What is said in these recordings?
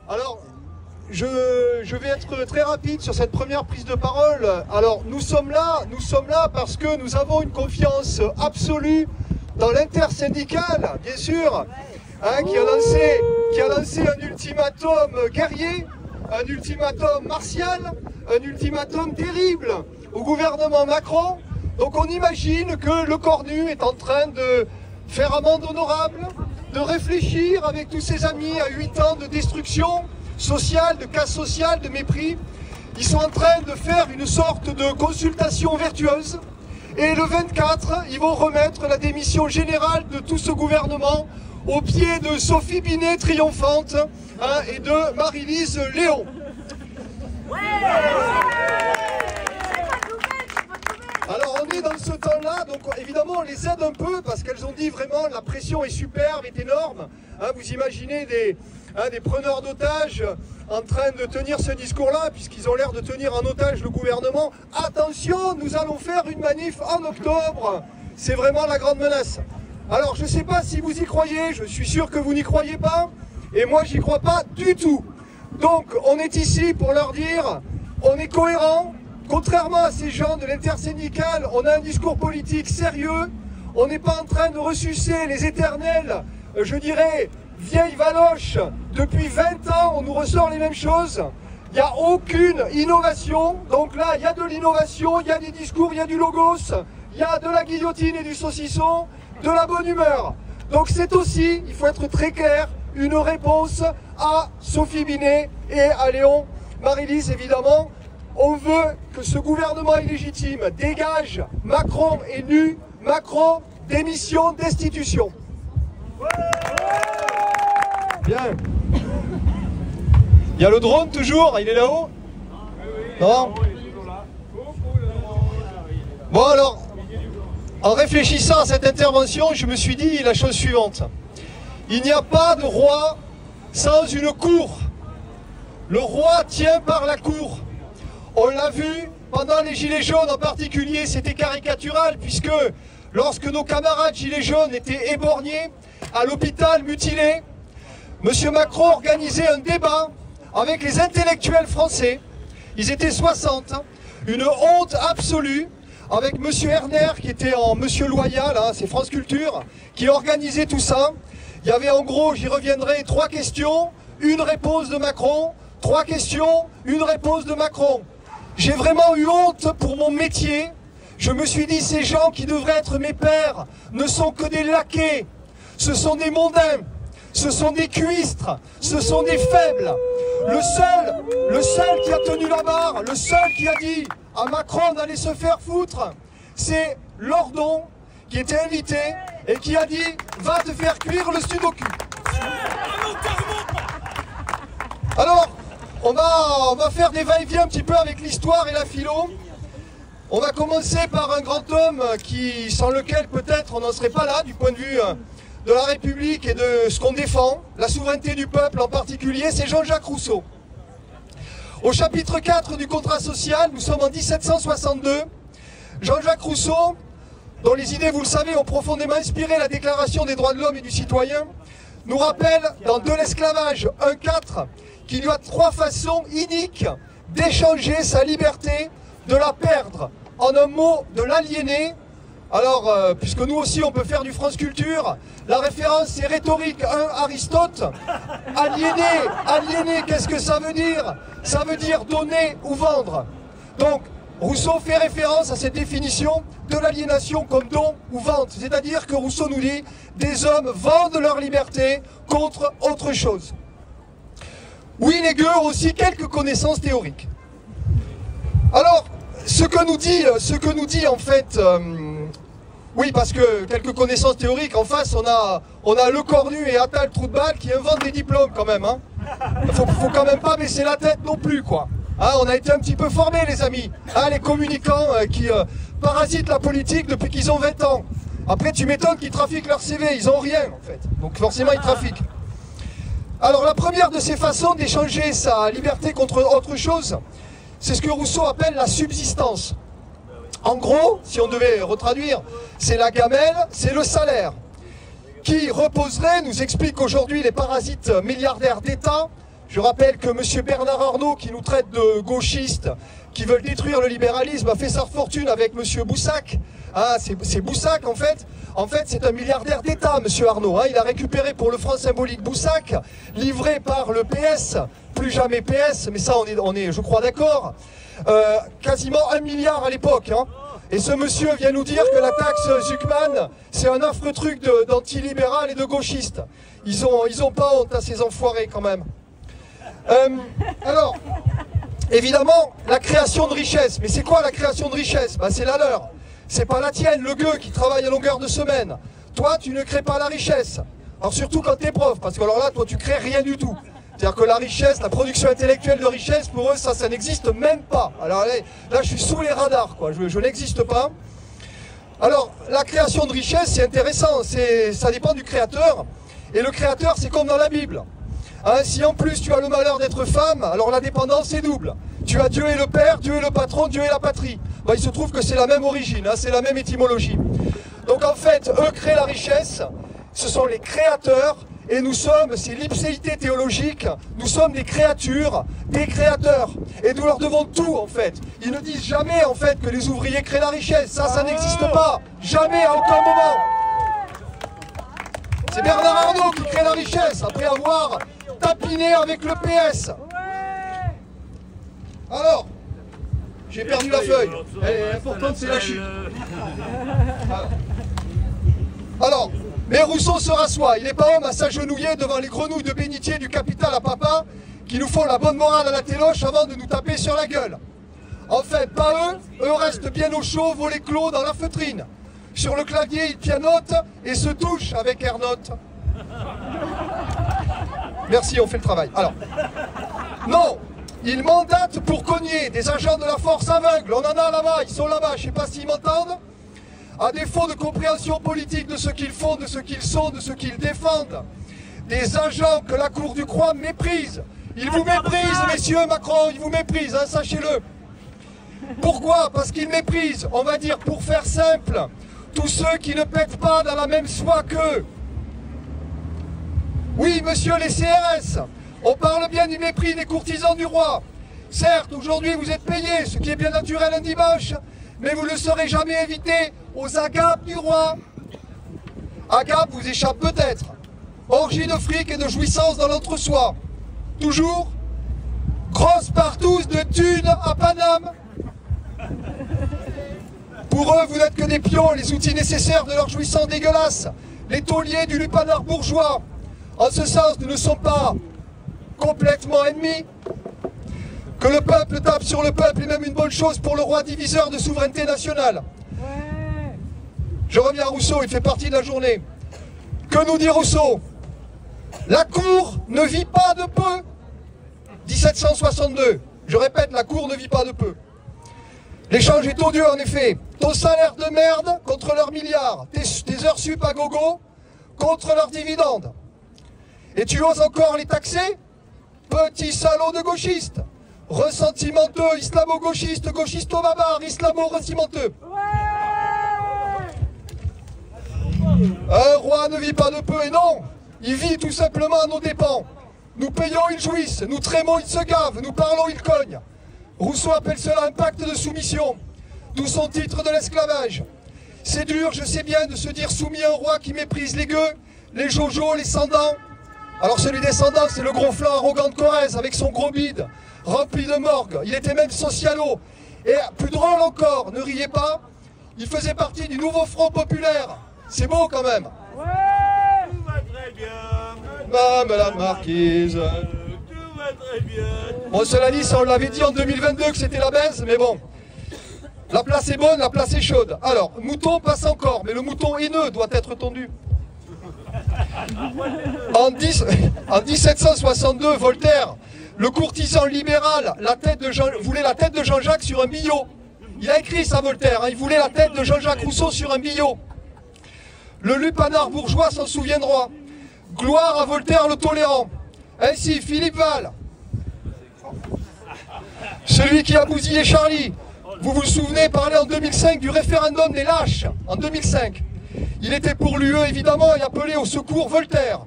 Alors, je vais être très rapide sur cette première prise de parole. Alors, nous sommes là parce que nous avons une confiance absolue dans l'intersyndicale, bien sûr, hein, qui a lancé un ultimatum guerrier, un ultimatum martial, un ultimatum terrible au gouvernement Macron. Donc on imagine que le Cornu est en train de faire amende honorable, de réfléchir avec tous ses amis à 8 ans de destruction sociale, de casse sociale, de mépris. Ils sont en train de faire une sorte de consultation vertueuse. Et le 24, ils vont remettre la démission générale de tout ce gouvernement au pied de Sophie Binet triomphante, hein, et de Marie-Lise Léon. Alors on est dans ce temps-là, donc évidemment on les aide un peu parce qu'elles ont dit vraiment la pression est superbe, est énorme. Hein, vous imaginez des preneurs d'otages en train de tenir ce discours-là, puisqu'ils ont l'air de tenir en otage le gouvernement. Attention, nous allons faire une manif en octobre. C'est vraiment la grande menace. Alors je ne sais pas si vous y croyez, je suis sûr que vous n'y croyez pas, et moi j'y crois pas du tout. Donc on est ici pour leur dire, on est cohérent. Contrairement à ces gens de l'intersyndicale, on a un discours politique sérieux. On n'est pas en train de ressucer les éternels, je dirais, vieilles valoches. Depuis 20 ans, on nous ressort les mêmes choses. Il n'y a aucune innovation. Donc là, il y a de l'innovation, il y a des discours, il y a du logos, il y a de la guillotine et du saucisson, de la bonne humeur. Donc c'est aussi, il faut être très clair, une réponse à Sophie Binet et à Léon Marie-Lise, évidemment. On veut que ce gouvernement illégitime dégage. Macron est nu. Macron, démission, destitution. Bien. Il y a le drone toujours, il est là-haut? Non? Bon alors, en réfléchissant à cette intervention, je me suis dit la chose suivante. Il n'y a pas de roi sans une cour. Le roi tient par la cour. On l'a vu pendant les Gilets jaunes en particulier, c'était caricatural puisque lorsque nos camarades Gilets jaunes étaient éborgnés, à l'hôpital mutilés, M. Macron organisait un débat avec les intellectuels français. Ils étaient 60, une honte absolue, avec M. Erner qui était en M. Loyal, hein, c'est France Culture, qui organisait tout ça. Il y avait en gros, j'y reviendrai, 3 questions, une réponse de Macron, 3 questions, une réponse de Macron. J'ai vraiment eu honte pour mon métier. Je me suis dit, ces gens qui devraient être mes pairs ne sont que des laquais. Ce sont des mondains, ce sont des cuistres, ce sont des faibles. Le seul qui a tenu la barre, le seul qui a dit à Macron d'aller se faire foutre, c'est Lordon qui était invité et qui a dit « Va te faire cuire le sudoku ». Alors, on va faire des va-et-vient un petit peu avec l'histoire et la philo. On va commencer par un grand homme sans lequel peut-être on n'en serait pas là du point de vue de la République et de ce qu'on défend, la souveraineté du peuple en particulier, c'est Jean-Jacques Rousseau. Au chapitre 4 du contrat social, nous sommes en 1762. Jean-Jacques Rousseau, dont les idées, vous le savez, ont profondément inspiré la Déclaration des droits de l'homme et du citoyen, nous rappelle dans De l'esclavage 1.4 qu'il y a 3 façons iniques d'échanger sa liberté, de la perdre. En un mot, de l'aliéner. Alors, puisque nous aussi on peut faire du France Culture, la référence c'est rhétorique 1 Aristote. Aliéner, qu'est-ce que ça veut dire? Ça veut dire donner ou vendre. Donc, Rousseau fait référence à cette définition de l'aliénation comme don ou vente. C'est-à-dire que Rousseau nous dit, des hommes vendent leur liberté contre autre chose. Oui, les gueux ont aussi quelques connaissances théoriques. Alors, ce que nous dit en fait, oui, parce que quelques connaissances théoriques, en face, on a Le Cornu et Attal Trou-de-Balle qui inventent des diplômes quand même. Hein. Faut quand même pas baisser la tête non plus, quoi. Hein, on a été un petit peu formés, les amis. Hein, les communicants qui parasitent la politique depuis qu'ils ont 20 ans. Après, tu m'étonnes qu'ils trafiquent leur CV, ils ont rien, en fait. Donc forcément, ils trafiquent. Alors, la première de ces façons d'échanger sa liberté contre autre chose, c'est ce que Rousseau appelle la subsistance. En gros, si on devait retraduire, c'est la gamelle, c'est le salaire. qui reposerait, nous expliquent aujourd'hui les parasites milliardaires d'État. Je rappelle que M. Bernard Arnault, qui nous traite de gauchistes, qui veulent détruire le libéralisme, a fait sa fortune avec M. Boussac. Ah, c'est Boussac en fait. En fait, c'est un milliardaire d'État, M. Arnault. Hein. Il a récupéré pour le franc symbolique Boussac, livré par le PS, plus jamais PS, mais ça on est je crois d'accord, quasiment 1 milliard à l'époque. Hein. Et ce monsieur vient nous dire que la taxe Zuckman, c'est un affreux truc d'antilibéral et de gauchiste. Ils ont pas honte à ces enfoirés quand même. Alors, évidemment, la création de richesse. Mais c'est quoi la création de richesse? Ben, c'est la leur. C'est pas la tienne, le gueux qui travaille à longueur de semaine. Toi, tu ne crées pas la richesse. Alors surtout quand tu es prof, parce que alors là, toi, tu crées rien du tout. C'est-à-dire que la richesse, la production intellectuelle de richesse, pour eux, ça n'existe même pas. Alors là, je suis sous les radars, quoi. Je n'existe pas. Alors, la création de richesse, c'est intéressant. Ça dépend du créateur. Et le créateur, c'est comme dans la Bible. Hein, si en plus tu as le malheur d'être femme, alors la dépendance est double. Tu as Dieu et le Père, Dieu et le patron, Dieu et la patrie. Ben, il se trouve que c'est la même origine, hein, c'est la même étymologie. Donc en fait, eux créent la richesse, ce sont les créateurs, et nous sommes, c'est l'ipséité théologique, nous sommes des créatures, des créateurs. Et nous leur devons tout en fait. Ils ne disent jamais en fait que les ouvriers créent la richesse, ça n'existe pas, jamais à aucun moment. C'est Bernard Arnault qui crée la richesse, après avoir tapiné avec le PS. Alors, j'ai perdu la feuille. Elle est importante, c'est la chute. Alors, mais Rousseau se rassoit. Il n'est pas homme à s'agenouiller devant les grenouilles de bénitier du capital à papa qui nous font la bonne morale à la téloche avant de nous taper sur la gueule. En fait, pas eux. Eux restent bien au chaud, volets clos dans la feutrine. Sur le clavier, ils pianotent et se touchent avec Ernotte. Merci, on fait le travail. Alors, non, ils mandatent pour cogner des agents de la force aveugle. On en a là-bas, ils sont là-bas, je ne sais pas s'ils m'entendent. À défaut de compréhension politique de ce qu'ils font, de ce qu'ils sont, de ce qu'ils défendent. Des agents que la cour du Croix méprise. Ils vous méprisent, messieurs Macron, ils vous méprisent, hein, sachez-le. Pourquoi? Parce qu'ils méprisent, on va dire pour faire simple, tous ceux qui ne pètent pas dans la même soie qu'eux. Oui, monsieur les CRS, on parle bien du mépris des courtisans du roi. Certes, aujourd'hui vous êtes payés, ce qui est bien naturel un dimanche, mais vous ne serez jamais invité aux agapes du roi. Agapes vous échappe peut-être. Orgie de fric et de jouissance dans l'entre-soi. Toujours grosse partouze de thunes à Paname. Pour eux, vous n'êtes que des pions, les outils nécessaires de leur jouissance dégueulasse. Les tauliers du lupanar bourgeois. En ce sens, nous ne sommes pas complètement ennemis. Que le peuple tape sur le peuple est même une bonne chose pour le roi diviseur de souveraineté nationale. Ouais. Je reviens à Rousseau, il fait partie de la journée. Que nous dit Rousseau? La cour ne vit pas de peu. 1762. Je répète, la cour ne vit pas de peu. L'échange est odieux en effet. Ton salaire de merde contre leurs milliards. Tes heures sup à gogo contre leurs dividendes. Et tu oses encore les taxer? Petit salaud de gauchiste. Ressentimenteux, islamo-gauchiste, gauchisto-barbare, islamo-ressentimenteux. Un roi ne vit pas de peu, et non, il vit tout simplement à nos dépens. Nous payons, ils jouissent, nous trémons, ils se gavent, nous parlons, ils cognent. Rousseau appelle cela un pacte de soumission, d'où son titre de l'esclavage. C'est dur, je sais bien, de se dire soumis à un roi qui méprise les gueux, les jojo, les sandans. Alors celui des sandans, c'est le gros flanc arrogant de Corrèze, avec son gros bide, rempli de morgue. Il était même socialo. Et plus drôle encore, ne riez pas, il faisait partie du nouveau Front populaire. C'est beau quand même. Ouais, tout va très bien. Madame la marquise. Tout va très bien. Bon, cela dit, ça on l'avait dit en 2022 que c'était la baisse, mais bon. La place est bonne, la place est chaude. Alors, mouton passe encore, mais le mouton haineux doit être tondu. En 1762, Voltaire, le courtisan libéral, voulait la tête de Jean-Jacques sur un billot. Il a écrit ça, Voltaire, hein, il voulait la tête de Jean-Jacques Rousseau sur un billot. Le lupanar bourgeois s'en souviendra. Gloire à Voltaire le tolérant. Ainsi, Philippe Val, celui qui a bousillé Charlie. Vous vous souvenez, parlait en 2005 du référendum des lâches, en 2005. Il était pour l'UE évidemment et appelait au secours Voltaire.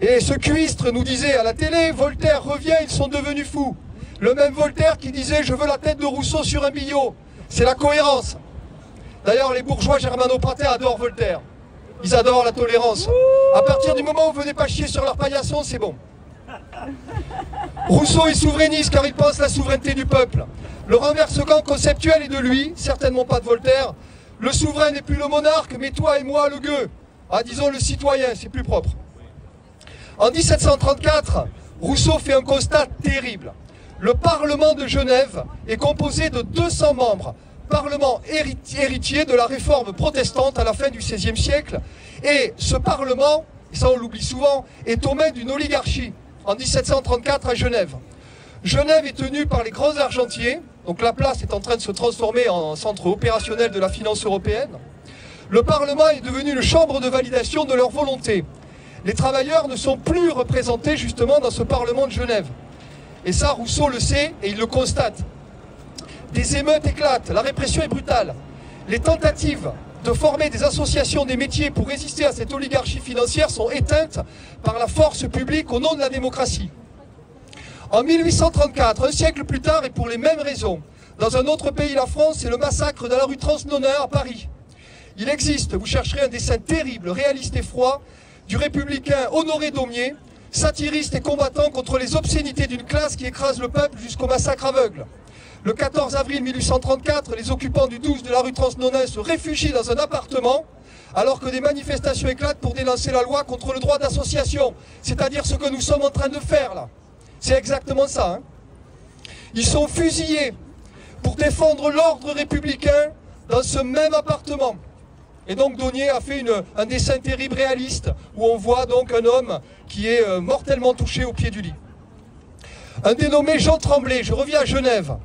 Et ce cuistre nous disait à la télé, Voltaire revient, ils sont devenus fous. Le même Voltaire qui disait, je veux la tête de Rousseau sur un billot. C'est la cohérence. D'ailleurs, les bourgeois germano-pratins adorent Voltaire. Ils adorent la tolérance. À partir du moment où vous venez pas chier sur leur paillasson, c'est bon. Rousseau est souverainiste car il pense la souveraineté du peuple. Le renversement conceptuel est de lui, certainement pas de Voltaire. Le souverain n'est plus le monarque, mais toi et moi le gueux. Ah, disons le citoyen, c'est plus propre. En 1734, Rousseau fait un constat terrible. Le Parlement de Genève est composé de 200 membres, Parlement héritier de la réforme protestante à la fin du XVIe siècle. Et ce Parlement, et ça on l'oublie souvent, est aux mains d'une oligarchie en 1734 à Genève. Genève est tenue par les grands argentiers, donc la place est en train de se transformer en centre opérationnel de la finance européenne. Le Parlement est devenu une chambre de validation de leur volonté. Les travailleurs ne sont plus représentés justement dans ce Parlement de Genève. Et ça, Rousseau le sait et il le constate. Des émeutes éclatent, la répression est brutale. Les tentatives de former des associations des métiers pour résister à cette oligarchie financière sont éteintes par la force publique au nom de la démocratie. En 1834, un siècle plus tard et pour les mêmes raisons, dans un autre pays, la France, c'est le massacre de la rue Transnonain à Paris. Il existe, vous chercherez un dessin terrible, réaliste et froid, du républicain Honoré Daumier, satiriste et combattant contre les obscénités d'une classe qui écrase le peuple jusqu'au massacre aveugle. Le 14 avril 1834, les occupants du 12 de la rue Transnonain se réfugient dans un appartement alors que des manifestations éclatent pour dénoncer la loi contre le droit d'association, c'est-à-dire ce que nous sommes en train de faire là. C'est exactement ça. Hein. Ils sont fusillés pour défendre l'ordre républicain dans ce même appartement. Et donc Daumier a fait un dessin terrible réaliste où on voit donc un homme qui est mortellement touché au pied du lit. Un dénommé Jean Tremblay, je reviens à Genève,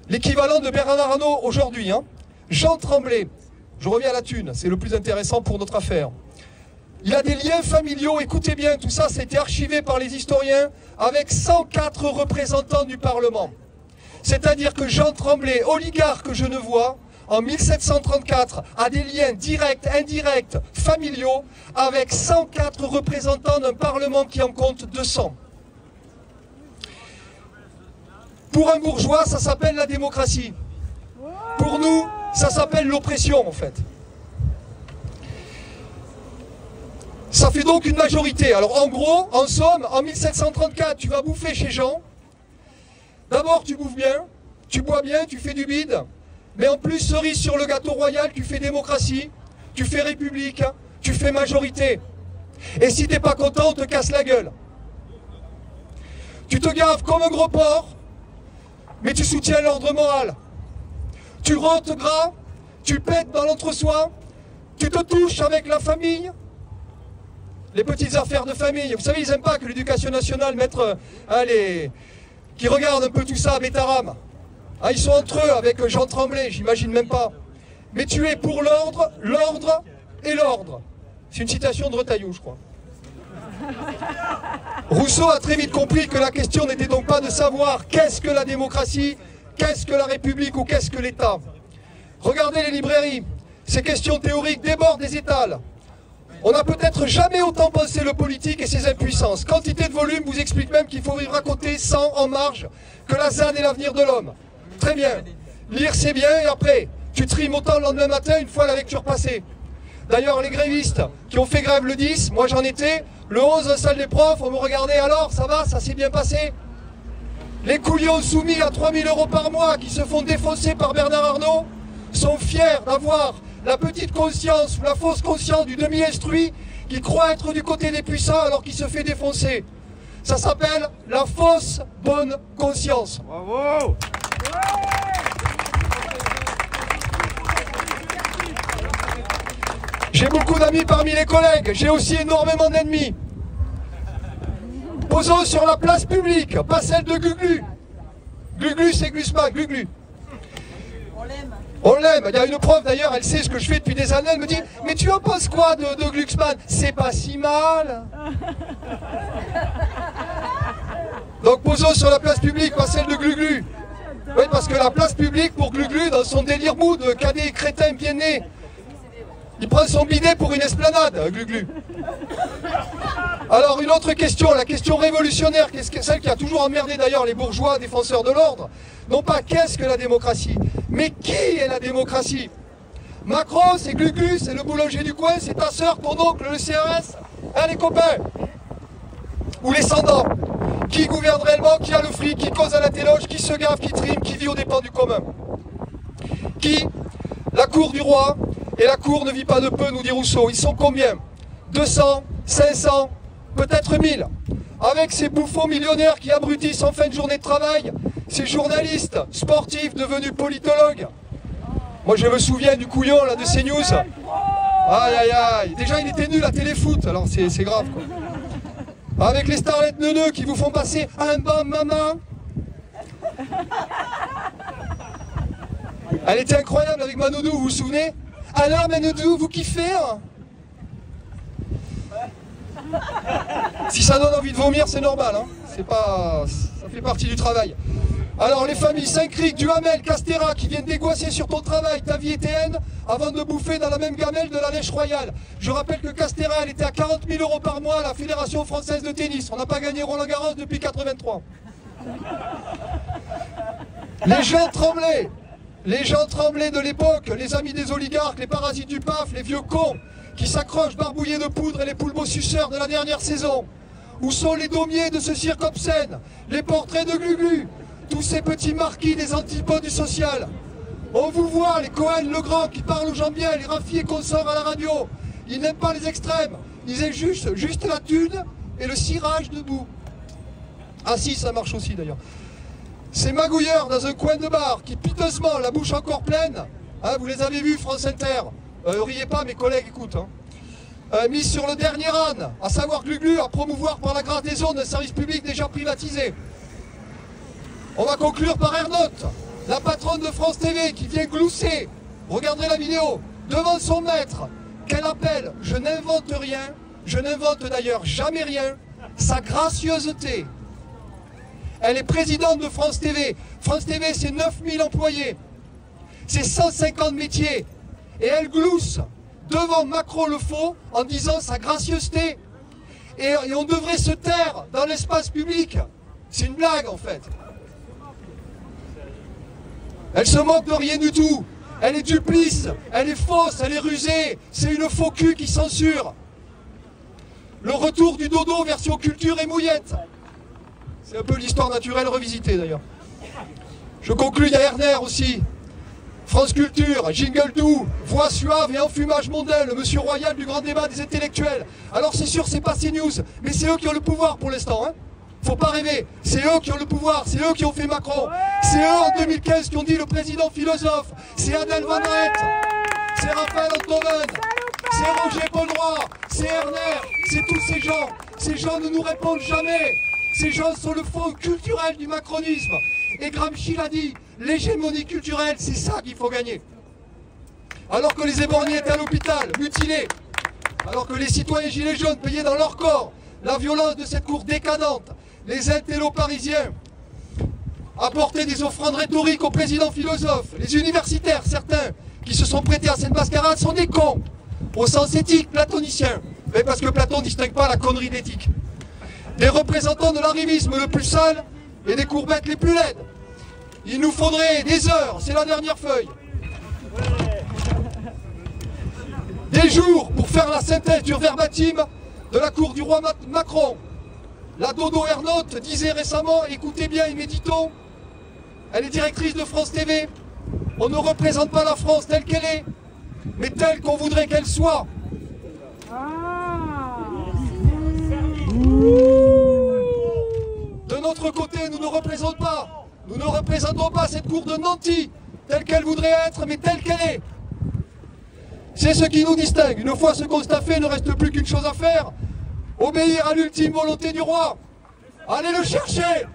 l'équivalent de Bernard Arnault aujourd'hui. Hein. Jean Tremblay, je reviens à la thune, c'est le plus intéressant pour notre affaire. Il a des liens familiaux, écoutez bien, tout ça, ça a été archivé par les historiens avec 104 représentants du Parlement. C'est-à-dire que Jean Tremblay, oligarque genevois, en 1734, a des liens directs, indirects, familiaux, avec 104 représentants d'un Parlement qui en compte 200. Pour un bourgeois, ça s'appelle la démocratie. Pour nous, ça s'appelle l'oppression, en fait. Ça fait donc une majorité. Alors en gros, en somme, en 1734, tu vas bouffer chez Jean. D'abord, tu bouffes bien, tu bois bien, tu fais du bide. Mais en plus, cerise sur le gâteau royal, tu fais démocratie, tu fais république, tu fais majorité. Et si t'es pas content, on te casse la gueule. Tu te gaves comme un gros porc, mais tu soutiens l'ordre moral. Tu rentres gras, tu pètes dans l'entre-soi, tu te touches avec la famille. Les petites affaires de famille. Vous savez, ils n'aiment pas que l'éducation nationale mette qui regardent un peu tout ça à Bétarame. Ah, ils sont entre eux avec Jean Tremblay, j'imagine même pas. Mais tu es pour l'ordre, l'ordre et l'ordre. C'est une citation de Retailleau, je crois. Rousseau a très vite compris que la question n'était donc pas de savoir qu'est-ce que la démocratie, qu'est-ce que la République ou qu'est-ce que l'État. Regardez les librairies. Ces questions théoriques débordent des étals. On n'a peut-être jamais autant pensé le politique et ses impuissances. Quantité de volume vous explique même qu'il faut vivre à côté, sans, en marge, que la ZAD est l'avenir de l'homme. Très bien. Lire c'est bien et après, tu trimes autant le lendemain matin une fois la lecture passée. D'ailleurs, les grévistes qui ont fait grève le 10, moi j'en étais, le 11 en salle des profs, on me regardait alors, ça va, ça s'est bien passé. Les couillons soumis à 3 000 € par mois qui se font défausser par Bernard Arnault sont fiers d'avoir la petite conscience ou la fausse conscience du demi-instruit qui croit être du côté des puissants alors qu'il se fait défoncer. Ça s'appelle la fausse bonne conscience. Bravo! J'ai beaucoup d'amis parmi les collègues, j'ai aussi énormément d'ennemis. Posons sur la place publique, pas celle de Glu-Glu. Glu-Glu, c'est Glusma, Glu-Glu. On l'aime. On l'aime. Il y a une prof d'ailleurs, elle sait ce que je fais depuis des années, elle me dit « Mais tu en penses quoi de Glucksmann ?»« C'est pas si mal. » Donc posons sur la place publique, pas celle de Glu-Glu. Oui, parce que la place publique pour Glu-Glu, dans son délire mou de cadet crétin bien né, Il prend son bidet pour une esplanade, Glu-Glu. Alors une autre question, la question révolutionnaire, celle qui a toujours emmerdé d'ailleurs les bourgeois défenseurs de l'ordre. Non pas qu'est-ce que la démocratie, mais qui est la démocratie? Macron, c'est Glu-Glu, c'est le boulanger du coin, c'est ta sœur, ton oncle, le CRS, hein, les copains? Ou les sans-dents? Qui gouverne réellement, qui a le fric, qui cause à la téloge, qui se gaffe, qui trime, qui vit aux dépens du commun? Qui? La cour du roi, et la cour ne vit pas de peu, nous dit Rousseau. Ils sont combien? 200, 500, peut-être 1000. Avec ces bouffons millionnaires qui abrutissent en fin de journée de travail, ces journalistes sportifs devenus politologues. Moi je me souviens du couillon là de CNews. Aïe aïe aïe, déjà il était nul à téléfoot, alors c'est grave quoi. Avec les starlettes neuneux qui vous font passer un bon maman. Elle était incroyable avec Manodou, vous vous souvenez? Alors Manodou, vous kiffez hein? Si ça donne envie de vomir, c'est normal, hein. C'est pas... ça fait partie du travail. Alors les familles Saint-Cric, Duhamel, Castéra qui viennent dégoisser sur ton travail, ta vie et tes haines, avant de bouffer dans la même gamelle de la lèche royale. Je rappelle que Castéra, elle était à 40 000 € par mois à la Fédération Française de Tennis. On n'a pas gagné Roland-Garros depuis 83. Les gens tremblaient de l'époque, les amis des oligarques, les parasites du PAF, les vieux cons qui s'accrochent barbouillés de poudre et les poulpeaux suceurs de la dernière saison. Où sont les daumiers de ce cirque obscène? Les portraits de Glu-Glu? Tous ces petits marquis des antipodes du social. On vous voit, les Cohen, le Grand, qui parlent aux gens bien, les Raffi et consorts à la radio. Ils n'aiment pas les extrêmes. Ils aiment juste la thune et le cirage debout. Ah si, ça marche aussi d'ailleurs. Ces magouilleurs dans un coin de bar qui piteusement, la bouche encore pleine, hein, vous les avez vus, France Inter, riez pas, mes collègues écoutent, hein. Mis sur le dernier âne, à savoir Glu-Glu, à promouvoir par la gradaison d'un service public déjà privatisé. On va conclure par Ernotte, la patronne de France TV qui vient glousser, regardez la vidéo, devant son maître, qu'elle appelle « Je n'invente rien, je n'invente d'ailleurs jamais rien, sa gracieuseté ». Elle est présidente de France TV. France TV, c'est 9000 employés. C'est 150 métiers. Et elle glousse devant Macron le faux en disant sa gracieuseté. Et on devrait se taire dans l'espace public. C'est une blague en fait. Elle se moque de rien du tout. Elle est duplice, elle est fausse, elle est rusée. C'est une faux cul qui censure. Le retour du dodo version culture et mouillette. C'est un peu l'histoire naturelle revisitée d'ailleurs. Je conclus, il y a Erner aussi. France Culture, jingle doux, voix suave et enfumage mondain, le monsieur royal du grand débat des intellectuels. Alors c'est sûr, c'est pas CNews, mais c'est eux qui ont le pouvoir pour l'instant, hein. Faut pas rêver, c'est eux qui ont le pouvoir, c'est eux qui ont fait Macron. C'est eux en 2015 qui ont dit le président philosophe. C'est Adèle Van Rett, c'est Raphaël Enthoven, c'est Roger Paul-Roy, c'est Erner, c'est tous ces gens. Ces gens ne nous répondent jamais. Ces gens sont le fond culturel du macronisme. Et Gramsci l'a dit, l'hégémonie culturelle, c'est ça qu'il faut gagner. Alors que les éborgnés étaient à l'hôpital, mutilés, alors que les citoyens gilets jaunes payaient dans leur corps la violence de cette cour décadente, les intellos parisiens apportaient des offrandes rhétoriques au président philosophe. Les universitaires, certains, qui se sont prêtés à cette mascarade, sont des cons, au sens éthique platonicien. Mais parce que Platon ne distingue pas la connerie d'éthique. Des représentants de l'arrivisme le plus sale et des courbettes les plus laides. Il nous faudrait des heures, c'est la dernière feuille. Des jours pour faire la synthèse du verbatim de la cour du roi Macron. La Dodo Ernotte disait récemment, écoutez bien et méditons, elle est directrice de France TV. On ne représente pas la France telle qu'elle est, mais telle qu'on voudrait qu'elle soit. De notre côté, nous ne représentons pas cette cour de nantis, telle qu'elle voudrait être, mais telle qu'elle est. C'est ce qui nous distingue. Une fois ce constat fait, il ne reste plus qu'une chose à faire, obéir à l'ultime volonté du roi. Allez le chercher!